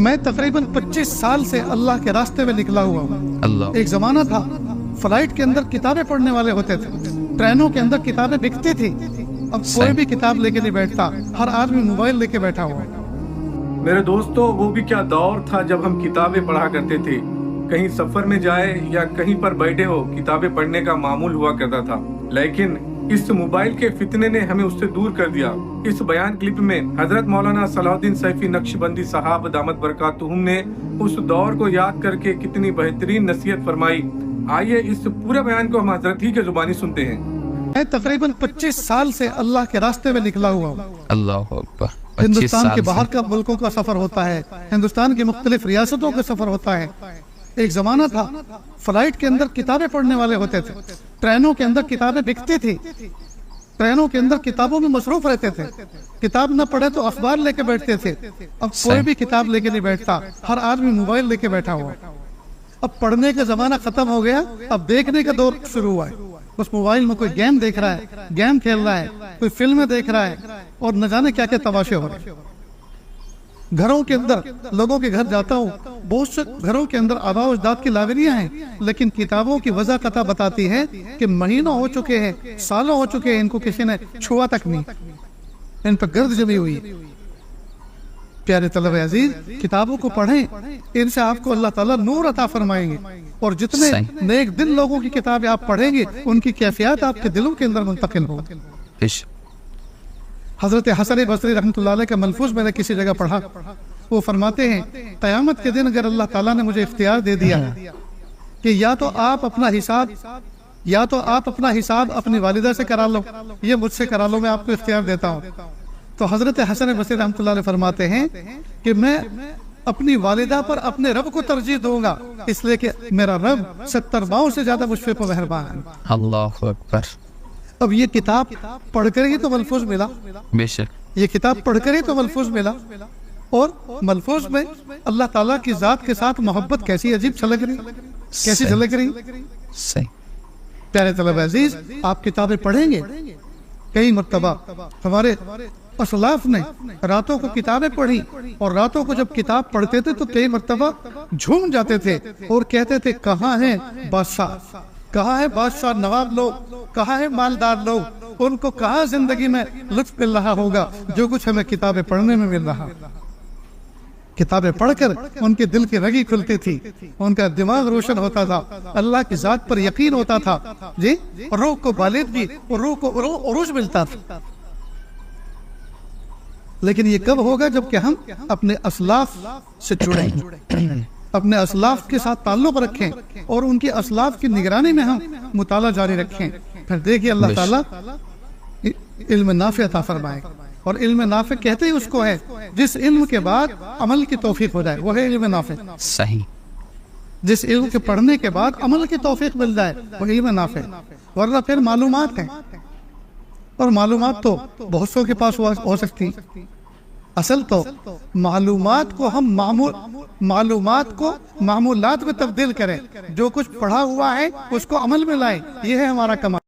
میں تقریباً 25 سال سے اللہ کے راستے میں نکلا ہوا ہوں۔ ایک زمانہ تھا فلائٹ کے اندر کتابیں پڑھنے والے ہوتے تھے، ٹرینوں کے اندر کتابیں بکتی تھی۔ اب کوئی بھی کتاب لے کے نہیں بیٹھتا، ہر آدمی موبائل لے کے بیٹھا ہوا۔ میرے دوستو، وہ بھی کیا دور تھا جب ہم کتابیں پڑھا کرتے تھے۔ کہیں سفر میں جائے یا کہیں پر بیٹھے ہو، کتابیں پڑھنے کا معمول ہوا کرتا تھا۔ لیکن اس موبائل کے فتنے نے ہمیں اس سے دور کر دیا۔ اس بیان کلپ میں حضرت مولانا صلاح الدین سیفی نقشبندی صاحب دامت برکاتہم نے اس دور کو یاد کر کے کتنی بہترین نصیحت فرمائی۔ آئیے اس پورے بیان کو ہم حضرت ہی کے زبانی سنتے ہیں۔ میں تقریباً 25 سال سے اللہ کے راستے میں نکلا ہوا ہوں۔ اللہ اکبر۔ ہندوستان کے باہر کا ملکوں کا سفر ہوتا ہے، ہندوستان کی مختلف ریاستوں کا سفر ہوتا ہے۔ ایک زمانہ تھا فلائٹ کے اندر کتابیں پڑھنے والے ہوتے تھے، ٹرینوں کے اندر کتابیں بکتی تھی، ٹرینوں کے اندر کتابوں میں مصروف رہتے تھے، کتاب نہ پڑھے تو اخبار لے کے بیٹھتے تھے۔ اب کوئی بھی کتاب لے کے نہیں بیٹھتا، ہر آدمی موبائل لے کے بیٹھا ہوا۔ اب پڑھنے کا زمانہ ختم ہو گیا، اب دیکھنے کا دور شروع ہوا ہے۔ اس موبائل میں کوئی گیم دیکھ رہا ہے، گیم کھیل رہا ہے، کوئی فلمیں دیکھ رہا ہے، اور نہ جانے کیا کیا تماشے ہو رہے ہیں۔ گھروں کے اندر لوگوں کے گھر جاتا ہوں، بہت سے گھروں کے اندر آباء و اجداد کی لائبریریاں ہیں، لیکن کتابوں کی وضع قطع بتاتی ہے کہ مہینوں ہو چکے ہیں، سالوں ہو چکے ہیں، ان کو کسی نے چھوا تک نہیں، ان پر گرد جمی ہوئی ہے۔ پیارے طلبہ عزیز، کتابوں کو پڑھیں، ان سے آپ کو اللہ تعالیٰ نور عطا فرمائیں گے، اور جتنے نیک دل لوگوں کی کتابیں آپ پڑھیں گے، ان کی کیفیات آپ کے دلوں کے اندر منتقل ہوگی۔ حضرت حسن بصری رحمۃ اللہ علیہ کا ملفوظ میں نے کسی جگہ پڑھا، وہ فرماتے ہیں قیامت کے دن اگر اللہ تعالیٰ نے مجھے اختیار دے دیا کہ یا تو آپ اپنا حساب اپنی والدہ سے کرا لو یا مجھ سے کرا لو، میں آپ کو اختیار دیتا ہوں، تو حضرت حسن بصری رحمۃ اللہ علیہ فرماتے ہیں کہ میں اپنی والدہ پر اپنے رب کو ترجیح دوں گا، اس لیے کہ میرا رب 70 ماؤں سے زیادہ مجھ پہ مہربان ہے۔ اللہ اکبر۔ اب یہ کتاب پڑھ کر ہی تو ملفوظ ملا، بے شک یہ کتاب پڑھ کر ہی تو ملفوظ ملا، اور ملفوظ میں اللہ تعالیٰ کی ذات کے ساتھ محبت کیسی عجیب چھلک رہی، کیسی جھلک رہی۔ صحیح۔ پیارے طلبہ عزیز، آپ کتابیں پڑھیں گے، کئی مرتبہ ہمارے اسلاف نے راتوں کو کتابیں پڑھی، اور راتوں کو جب کتاب پڑھتے تھے تو کئی مرتبہ جھوم جاتے تھے اور کہتے تھے کہاں ہیں بادشاہ، کہاں ہے بادشاہ نواب لوگ، کہاں ہے مالدار لوگ، ان کو کہاں زندگی میں لطف مل رہا ہوگا جو کچھ ہمیں کتابیں پڑھنے میں مل رہا۔ کتابیں پڑھ کر ان کے دل کی رگی کھلتی تھی، ان کا دماغ روشن ہوتا تھا، اللہ کی ذات پر یقین ہوتا تھا، جی، روح کو بالغگی اور روح کو عروج ملتا تھا۔ لیکن یہ کب ہوگا؟ جب کہ ہم اپنے اسلاف سے جڑیں، اپنے اسلاف کے ساتھ تعلق رکھیں، اور ان کی اسلاف کی نگرانی میں ہم مطالعہ جاری رکھیں۔ پھر دیکھیے اللہ تعالیٰ علم نافع عطا فرمائے، اور علم نافع کہتے ہی اس کو ہے جس علم کے بعد عمل کی توفیق ہو جائے، وہ ہے علم نافع۔ صحیح۔ جس علم کے پڑھنے کے بعد عمل کی توفیق مل جائے، وہ علم نافع۔ ورنہ پھر معلومات ہیں، اور معلومات تو بہت سو کے پاس ہو سکتی، اصل تو معلومات کو ہم معمولات میں تبدیل کریں، جو کچھ پڑھا ہوا ہے اس کو عمل میں لائیں، یہ ہے ہمارا کمال۔